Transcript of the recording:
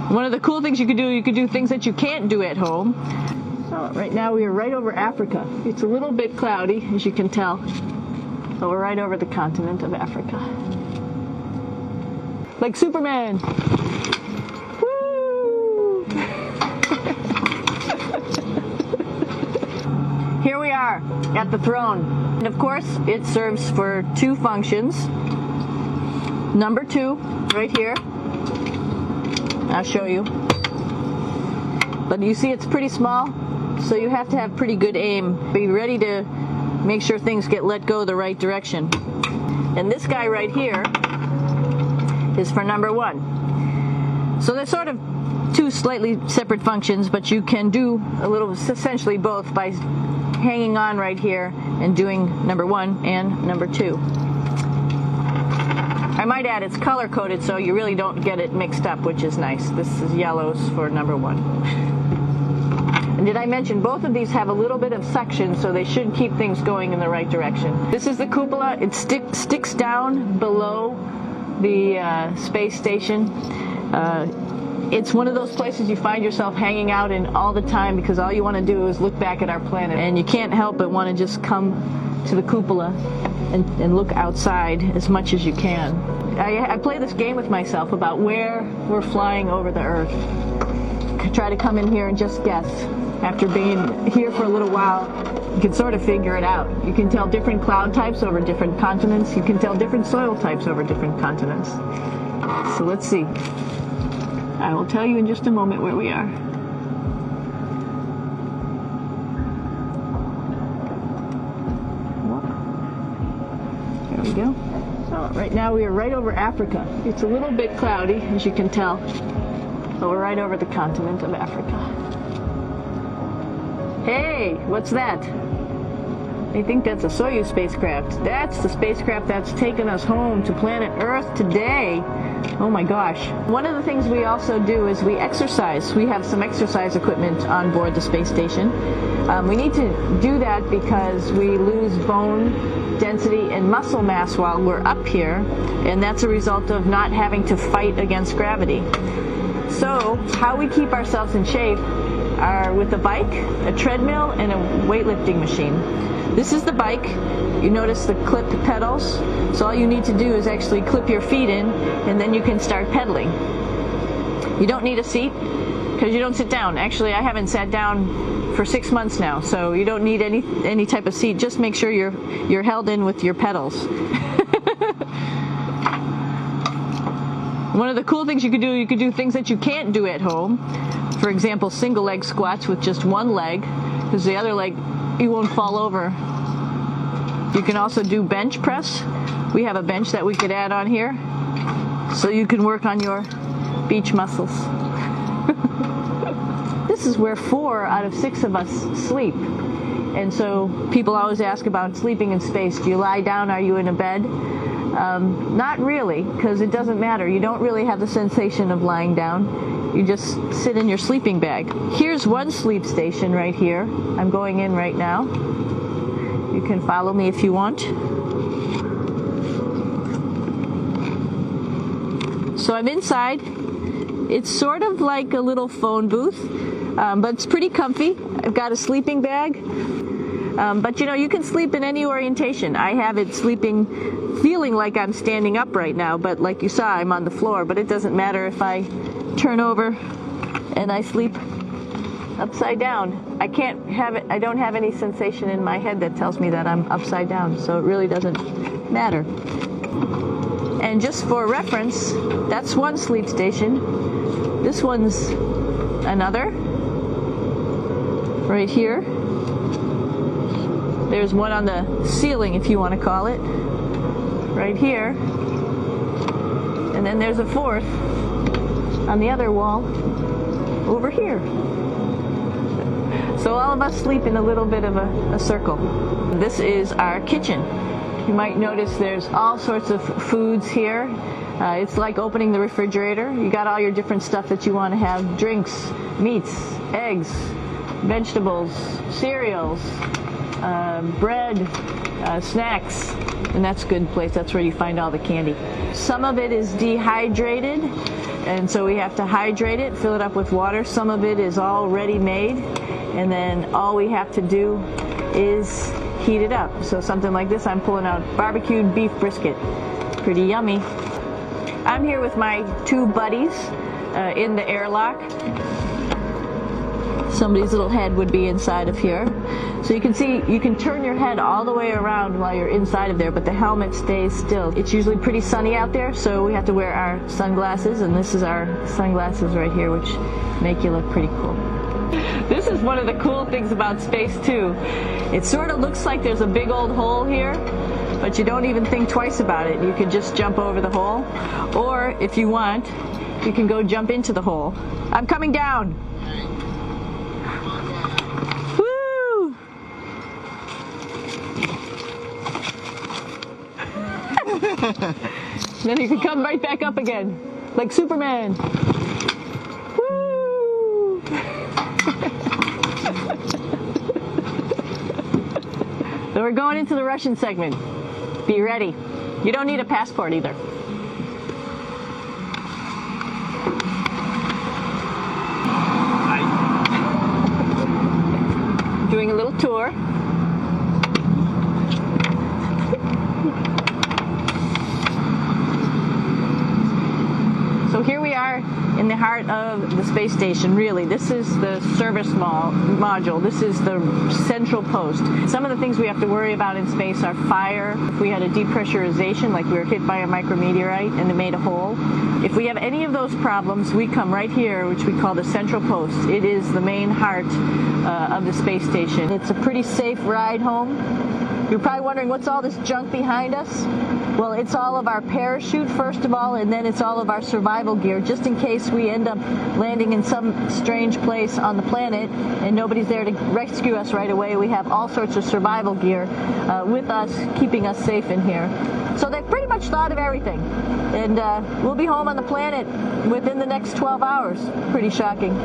One of the cool things you could do things that you can't do at home. So right now we are right over Africa. It's a little bit cloudy, as you can tell, but we're right over the continent of Africa. Like Superman. Woo! Here we are at the throne. And of course, it serves for two functions. Number 2, right here. I'll show you. But you see it's pretty small, so you have to have pretty good aim. Be ready to make sure things get let go the right direction. And this guy right here is for number 1. So they're sort of two slightly separate functions, but you can do a little, essentially both, by hanging on right here and doing number 1 and number 2. I might add it's color coded so you really don't get it mixed up, which is nice. This is yellows for number 1. And did I mention both of these have a little bit of suction, so they should keep things going in the right direction. This is the cupola. It sticks down below the space station. It's one of those places you find yourself hanging out in all the time because all you want to do is look back at our planet, and you can't help but want to just come to the cupola and look outside as much as you can. I play this game with myself about where we're flying over the Earth. Try to come in here and just guess. After being here for a little while, you can sort of figure it out. You can tell different cloud types over different continents. You can tell different soil types over different continents. So let's see. I will tell you in just a moment where we are. There we go. So right now we are right over Africa. It's a little bit cloudy, as you can tell, but we're right over the continent of Africa. Hey, what's that? I think that's a Soyuz spacecraft. That's the spacecraft that's taken us home to planet Earth today. Oh my gosh. One of the things we also do is we exercise. We have some exercise equipment on board the space station. We need to do that because we lose bone density and muscle mass while we're up here, and that's a result of not having to fight against gravity. So how we keep ourselves in shape are with a bike, a treadmill, and a weightlifting machine. This is the bike. You notice the clipped pedals. So all you need to do is actually clip your feet in, and then you can start pedaling. You don't need a seat because you don't sit down. Actually, I haven't sat down for 6 months now, so you don't need any type of seat. Just make sure you're held in with your pedals. One of the cool things you could do things that you can't do at home. For example, single leg squats with just one leg, because the other leg, you won't fall over. You can also do bench press. We have a bench that we could add on here, so you can work on your beach muscles. This is where 4 out of 6 of us sleep. And so people always ask about sleeping in space. Do you lie down? Are you in a bed? Not really, because it doesn't matter. You don't really have the sensation of lying down. You just sit in your sleeping bag. Here's one sleep station right here. I'm going in right now. You can follow me if you want. So I'm inside. It's sort of like a little phone booth, but it's pretty comfy. I've got a sleeping bag. But you know, you can sleep in any orientation. I have it feeling like I'm standing up right now, but like you saw, I'm on the floor. But it doesn't matter if I turn over and I sleep upside down. I don't have any sensation in my head that tells me that I'm upside down, so it really doesn't matter. And just for reference, that's one sleep station. This one's another, right here. There's one on the ceiling, if you want to call it, right here. And then there's a fourth on the other wall over here. So all of us sleep in a little bit of a circle. This is our kitchen. You might notice there's all sorts of foods here. It's like opening the refrigerator. You got all your different stuff that you want to have: drinks, meats, eggs, vegetables, cereals, bread, snacks, And that's a good place. That's where you find all the candy. Some of it is dehydrated, and so we have to hydrate it, fill it up with water. Some of it is already made, and then all we have to do is heat it up. So something like this, I'm pulling out barbecued beef brisket. Pretty yummy. I'm here with my two buddies in the airlock. Somebody's little head would be inside of here. So you can see, you can turn your head all the way around while you're inside of there, but the helmet stays still. It's usually pretty sunny out there, so we have to wear our sunglasses, and this is our sunglasses right here, which make you look pretty cool. This is one of the cool things about space too. It sort of looks like there's a big old hole here, but you don't even think twice about it. You could just jump over the hole, or if you want, you can go jump into the hole. I'm coming down. Woo! Then you can come right back up again, like Superman. Woo! So we're going into the Russian segment. Be ready. You don't need a passport either. Doing a little tour. So here we are in the heart of the space station, really. This is the service module. This is the central post. Some of the things we have to worry about in space are fire. If we had a depressurization, like we were hit by a micrometeorite and it made a hole. If we have any of those problems, we come right here, which we call the central post. It is the main heart of the space station. It's a pretty safe ride home. You're probably wondering, what's all this junk behind us? Well, it's all of our parachute, first of all, and then it's all of our survival gear, just in case we end up landing in some strange place on the planet and nobody's there to rescue us right away. We have all sorts of survival gear with us, keeping us safe in here. So they've pretty much thought of everything. And we'll be home on the planet within the next 12 hours. Pretty shocking.